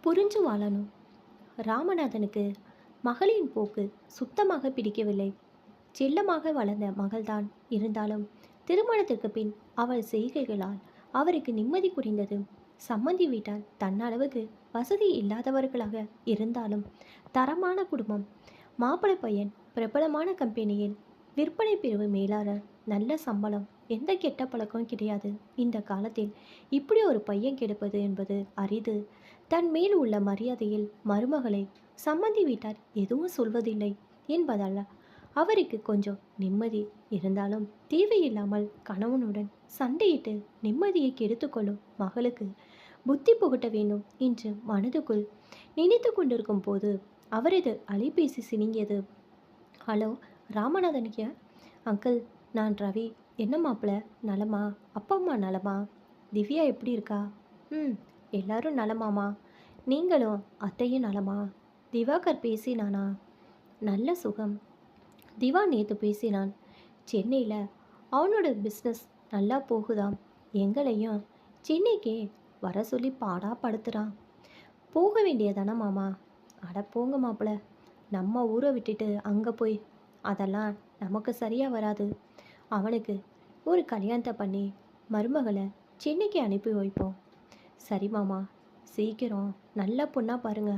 புரிஞ்சு வாழணும். ராமநாதனுக்கு மகளின் போக்கு சுத்தமாக பிடிக்கவில்லை. செல்லமாக வளர்ந்த மகள்தான் இருந்தாலும் திருமணத்திற்கு பின் அவள் செய்கைகளால் அவருக்கு நிம்மதி குறைந்தது. சம்மந்தி வீட்டார் தன்னளவுக்கு வசதி இல்லாதவர்களாக இருந்தாலும் தரமான குடும்பம். மாப்பிள்ளை பையன் பிரபலமான கம்பெனியில் விற்பனை பிரிவு மேலாளர். நல்ல சம்பளம். எந்த கெட்ட பழக்கம் கிடையாது. இந்த காலத்தில் இப்படி ஒரு பையன் கிடைப்பது என்பது அரிது. தன் மேல் உள்ள மரியாதையில் மருமகளை சம்மந்தி வீட்டார் எதுவும் சொல்வதில்லை என்பதால் அவருக்கு கொஞ்சம் நிம்மதி. இருந்தாலும் தேவையில்லாமல் கணவனுடன் சண்டையிட்டு நிம்மதியை கெடுத்துக்கொள்ளும் மகளுக்கு புத்தி புகட்ட வேண்டும் என்று மனதுக்குள் நினைத்து கொண்டிருக்கும் போது அவரது அலைபேசி சினிங்கியது. ஹலோ, ராமநாதனுக்கு அங்கிள், நான் ரவி. என்ன மாப்பிள்ள, நலமா? அப்பா அம்மா நலமா? திவ்யா எப்படி இருக்கா? ம், எல்லாரும் நலமாமா. நீங்களும் அத்தையும் நலமா? திவாகர் பேசினானா? நல்ல சுகம். திவா நேற்று பேசினான். சென்னையில் அவனோட பிஸ்னஸ் நல்லா போகுதாம். எங்களையும் சென்னைக்கே வர சொல்லி பாடா படுத்துகிறான். போக வேண்டியதானே மாமா? அட போங்க மாப்பிள்ள, நம்ம ஊரை விட்டுட்டு அங்கே போய் அதெல்லாம் நமக்கு சரியாக வராது. அவனுக்கு ஒரு கல்யாணத்தை பண்ணி மருமகளை சென்னைக்கு அனுப்பி வைப்போம். சரி மாமா, சீக்கிரம் நல்ல பொண்ணாக பாருங்க.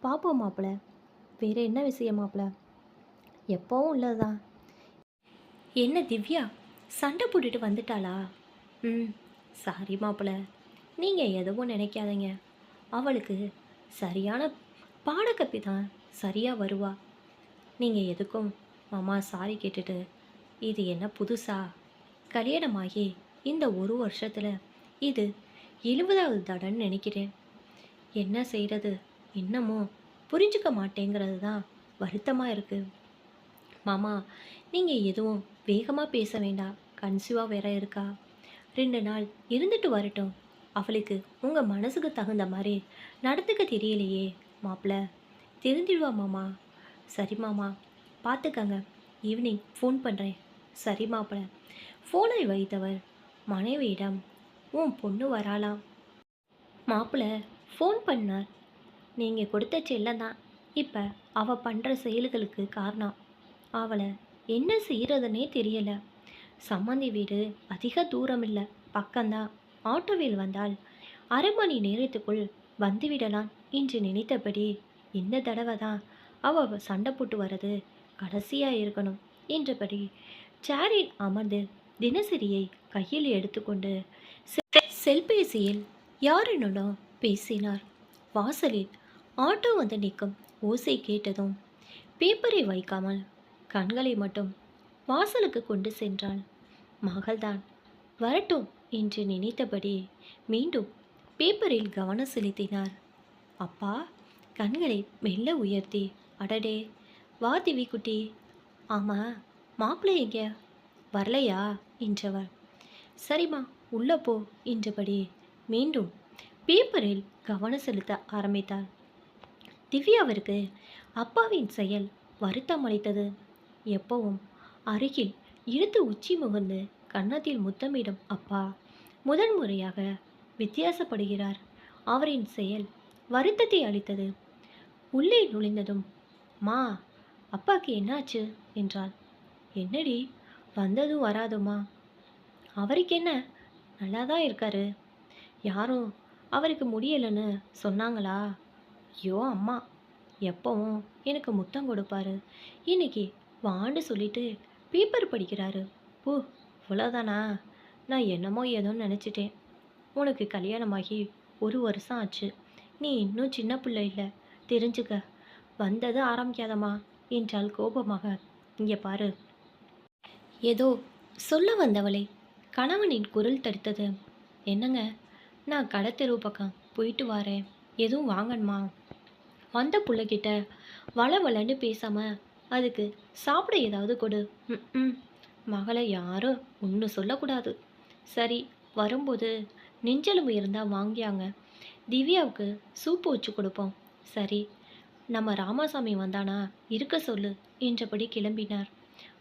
பார்ப்போம் மாப்பிள்ள. வேறு என்ன விஷயம் மாப்பிள்ள? எப்போவும் உள்ளதுதான். என்ன திவ்யா சண்டை போட்டுட்டு வந்துட்டாளா? ம், சாரி மாப்பிள்ள, நீங்கள் எதுவும் நினைக்காதீங்க. அவளுக்கு சரியான பாடக்கப்பி தான் சரியாக வருவா. நீங்கள் எதுக்கும் மாமா சாரி கேட்டுட்டு, இது என்ன புதுசா? கல்யாணமாகி இந்த ஒரு வருஷத்தில் இது 70வது தடன்னு நினைக்கிறேன். என்ன செய்கிறது, இன்னமும் புரிஞ்சுக்க மாட்டேங்கிறது தான் வருத்தமாக இருக்குது. மாமா, நீங்கள் எதுவும் வேகமாக பேச வேண்டாம். கன்சீவாக வேற இருக்கா. 2 நாள் இருந்துட்டு வரட்டும். அவளுக்கு உங்கள் மனசுக்கு தகுந்த மாதிரி நடந்துக்க தெரியலையே மாப்பிள்ள. தெரிஞ்சிடுவா மாமா. சரி மாமா, பார்த்துக்கங்க. ஈவினிங் ஃபோன் பண்ணுறேன். சரி மாப்பிள்ள. ஃபோனை வைத்தவர் மனைவியிடம், உன் பொண்ணு வராலாம் மாப்பிள்ள ஃபோன் பண்ணார். நீங்கள் கொடுத்த செல்லந்தான் இப்போ அவள் பண்ணுற செயல்களுக்கு காரணம். அவளை என்ன செய்கிறதுனே தெரியலை. சம்மந்தி வீடு அதிக தூரம் இல்லை, பக்கம்தான். ஆட்டோவில் வந்தால் அரை மணி நேரத்துக்குள் வந்துவிடலாம் என்று நினைத்தபடி இந்த தடவை தான் அவள் சண்டை போட்டு வர்றது கடைசியாக இருக்கணும் என்றபடி சேரில் அமர்ந்து தினசரியை கையில் எடுத்துக்கொண்டு செல்பேசியில் யாருன்னும் பேசினார். வாசலில் ஆட்டோ வந்து நிற்கும் ஓசை கேட்டதும் பேப்பரை வைக்காமல் கண்களை மட்டும் வாசலுக்கு கொண்டு சென்றாள். மகள்தான் வரட்டும் என்று நினைத்தபடி மீண்டும் பேப்பரில் கவனம் செலுத்தினார். அப்பா கண்களை மெல்ல உயர்த்தி, அடடே, வா திவி குட்டி. ஆமாம், மாப்பிள்ளை எங்க வரலையா என்றவர். சரிம்மா, உள்ள போ என்றபடி மீண்டும் பேப்பரில் கவனம் செலுத்த ஆரம்பித்தார். திவ்யாவிற்கு அப்பாவின் செயல் வருத்தம் அளித்தது. எப்பவும் அருகில் இழுத்து உச்சி முகர்ந்து கன்னத்தில் முத்தமிடும் அப்பா முதன்முறையாக வித்தியாசப்படுகிறார். அவரின் செயல் வருத்தத்தை அளித்தது. உள்ளே நுழைந்ததும், மா, அப்பாக்கு என்னாச்சு என்றாள். என்னடி, வந்ததும் வராதுமா? அவருக்கு என்ன, நல்லா தான் இருக்காரு. யாரும் அவருக்கு முடியலைன்னு சொன்னாங்களா? ஐயோ அம்மா, எப்பவும் எனக்கு முத்தம் கொடுப்பாரு. இன்னைக்கு வாண்டு சொல்லிட்டு பேப்பர் படிக்கிறாரு. ஓ, இவ்வளோதானா? நான் என்னமோ ஏதோ நினச்சிட்டேன். உனக்கு கல்யாணமாகி 1 வருஷம் ஆச்சு. நீ இன்னும் சின்ன பிள்ளை இல்லை, தெரிஞ்சுக்க. வந்தது ஆரம்பிக்காதம்மா என்றால் கோபமாக. இங்கே பாரு. ஏதோ சொல்ல வந்தவளை கணவனின் குரல் தடுத்தது. என்னங்க, நான் கடத்தெருவு பக்கம் போயிட்டு வரேன். எதுவும் வாங்கணுமா? வந்த பிள்ளைகிட்ட வளன்னு பேசாமல் அதுக்கு சாப்பிட ஏதாவது கொடு. ம், மகளை யாரும் ஒன்றும் சொல்லக்கூடாது. சரி, வரும்போது நெஞ்செலும்பு இருந்தால் வாங்கியாங்க. திவ்யாவுக்கு சூப்பு வச்சு கொடுப்போம். சரி, நம்ம ராமசாமி வந்தானா இருக்க சொல்லு என்றபடி கிளம்பினார்.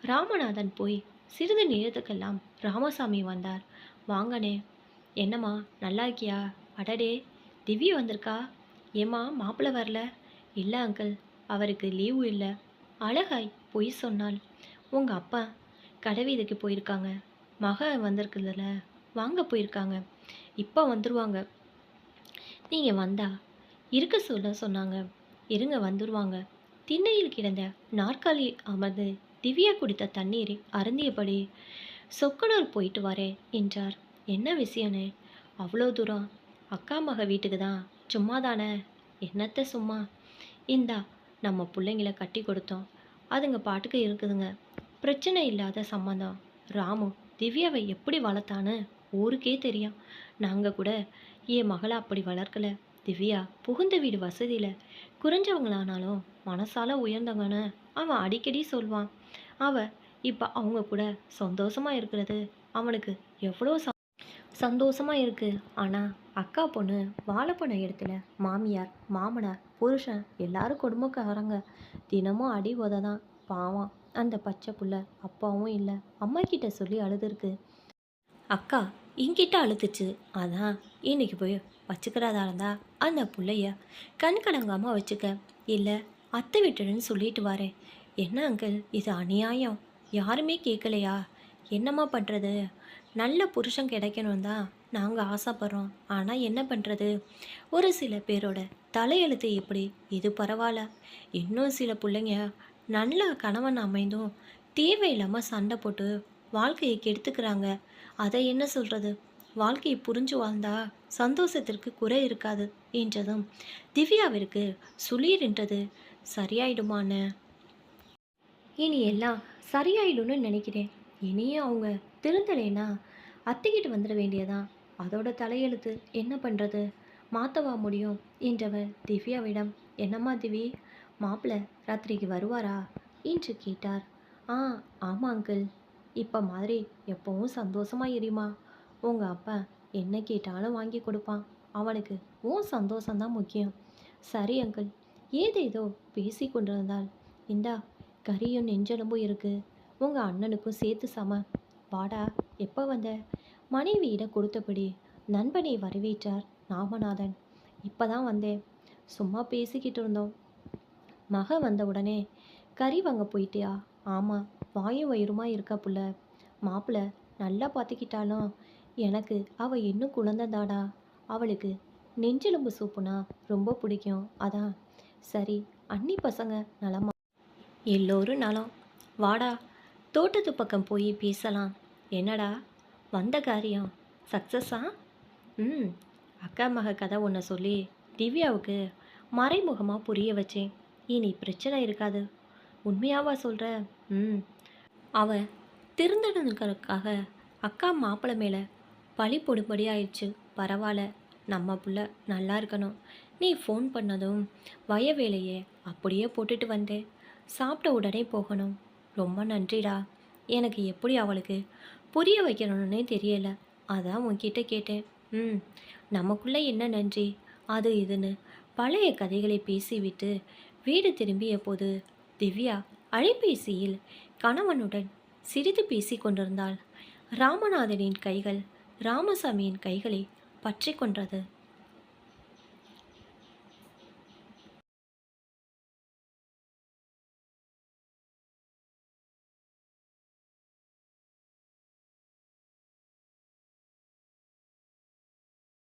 ராமநாதன் போய் சிறிது நேரத்துக்கெல்லாம் ராமசாமி வந்தார். வாங்கனே. என்னம்மா, நல்லா இருக்கியா? அடடே, திவ்யா வந்திருக்கா. ஏம்மா மாப்பிள்ளை வரல? இல்லை அங்கிள், அவருக்கு லீவு இல்லை. அழகாய் பொய் சொன்னாள். உங்கள் அப்பா கடைவீதிக்கு போயிருக்காங்க. மகன் வந்திருக்குதுல்ல, வாங்க போயிருக்காங்க. இப்போ வந்துருவாங்க. நீங்கள் வந்தா இருக்க சொல்ல சொன்னாங்க. இருங்க வந்துருவாங்க. திண்ணையில் கிடந்த நாற்காலி அமர்ந்து திவ்யா குடித்த தண்ணீரை அருந்தியபடி சொக்கனூர் போயிட்டு வரேன் என்றார். என்ன விஷயம்னு? அவ்வளோ தூரம் அக்கா மக வீட்டுக்கு தான். சும்மா தானே? என்னத்த சும்மா? இந்தா நம்ம பிள்ளைங்கள கட்டி கொடுத்தோம். அதுங்க பாட்டுக்கு இருக்குதுங்க. பிரச்சனை இல்லாத சம்மந்தம். ராமு திவ்யாவை எப்படி வளர்த்தான்னு ஊருக்கே தெரியும். நாங்கள் கூட என் மகளை அப்படி வளர்க்கல. திவ்யா புகுந்த வீடு வசதியில் குறைஞ்சவங்களானாலும் மனசால உயர்ந்தவங்கன்னு அவன் அடிக்கடி சொல்வான். அவ இப்போ அவங்க கூட சந்தோஷமாக இருக்கிறது அவனுக்கு எவ்வளோ சந்தோஷமாக இருக்குது. ஆனால் அக்கா பொண்ணு வாழ போன இடத்துல மாமியார் மாமனார் புருஷன் எல்லாரும் குடும்பக்காரங்க தினமும் அடி உத தான். பாவம் அந்த பச்சை புள்ள அப்பாவும் இல்லை. அம்மா கிட்ட சொல்லி அழுதுருக்கு. அக்கா என்கிட்ட அழுத்துச்சு. அதான் இன்னைக்கு போய் வச்சுக்கிறதா இருந்தா அந்த புள்ளைய கண் கலங்காமல் வச்சுக்க, இல்லை அத்தை விட்டுடுன்னு சொல்லிட்டு வரேன். என்ன அங்கிள், இது அநியாயம். யாருமே கேட்கலையா? என்னம்மா பண்ணுறது? நல்ல புருஷன் கிடைக்கணும் தான் நாங்கள் ஆசைப்படுறோம். ஆனால் என்ன பண்ணுறது? ஒரு சில பேரோட தலையெழுத்து இப்படி. இது பரவாயில்ல. இன்னும் சில பிள்ளைங்க நல்ல கணவன் அமைந்தும் தேவையில்லாமல் சண்டை போட்டு வாழ்க்கையை கெடுத்துக்கிறாங்க. அதை என்ன சொல்கிறது? வாழ்க்கையை புரிஞ்சு வாழ்ந்தா சந்தோஷத்திற்கு குறை இருக்காது என்றதும் திவ்யாவிற்கு சுளீரென்றது. சரியாயிடுமான்னு? இனி எல்லாம் சரியாயிடும்னு நினைக்கிறேன். இனியும் அவங்க திருந்தலைன்னா அத்தைக்கிட்டு வந்துட வேண்டியதான். அதோட தலையெழுத்து என்ன பண்ணுறது? மாற்றவா முடியும் என்றவர் திவ்யாவிடம், என்னம்மா திவி, மாப்பிள்ளை ராத்திரிக்கு வருவாரா என்று கேட்டார். ஆ ஆமாம் அங்கிள். இப்போ மாதிரி எப்பவும் சந்தோஷமாக இருமா. உங்கள் அப்பா என்ன கேட்டாலும் வாங்கி கொடுப்பான். அவனுக்கு உன் சந்தோஷம்தான் முக்கியம். சரி அங்கிள். ஏதேதோ பேசி கொண்டிருந்தாள். இந்தா கறியும் நெஞ்செலும்பும் இருக்குது. உங்கள் அண்ணனுக்கும் சேர்த்து சம. வாடா, எப்போ வந்த? மனைவியிடம் கொடுத்தபடி நண்பனை வரவேற்றார் ராமநாதன். இப்போ தான் வந்தேன். சும்மா பேசிக்கிட்டு இருந்தோம். மக வந்த உடனே கறி வாங்க போயிட்டியா? ஆமாம், வாயும் வயிறுமா இருக்கா புள்ள. மாப்பிள்ளை நல்லா பார்த்துக்கிட்டாலும் எனக்கு அவள் இன்னும் குழந்தைதாடா. அவளுக்கு நெஞ்செலும்பு சூப்புனா ரொம்ப பிடிக்கும். அதான். சரி, அண்ணி பசங்க நலமா? எல்லோரும் நலம். வாடா, தோட்டத்து பக்கம் போய் பேசலாம். என்னடா, வந்த காரியம் சக்ஸஸா? ம். அக்கா மக கதை ஒன்று சொல்லி திவ்யாவுக்கு மறைமுகமாக புரிய வச்சேன். இனி பிரச்சனை இருக்காது. உண்மையாவா சொல்கிற? ம். அவ திருந்தனுக்காக அக்கா மாப்பிள்ளை மேலே பழி போடும்படி ஆயிடுச்சு. பரவாயில்ல, நம்ம புள்ள நல்லா இருக்கணும். நீ ஃபோன் பண்ணதும் வய வேலையை அப்படியே போட்டுட்டு வந்தேன். சாப்பிட்ட உடனே போகணும். ரொம்ப நன்றிடா. எனக்கு எப்படி அவளுக்கு புரிய வைக்கணும்னே தெரியல. அதான் உன்கிட்ட கேட்டேன். ம். நமக்குள்ளே என்ன நன்றி அது இதுன்னு பழைய கதைகளை பேசிவிட்டு வீடு திரும்பிய போது திவ்யா அலைபேசியில் கணவனுடன் சிரித்து பேசி கொண்டிருந்தாள். ராமநாதனின் கைகள் ராமசாமியின் கைகளை பற்றி கொண்டது.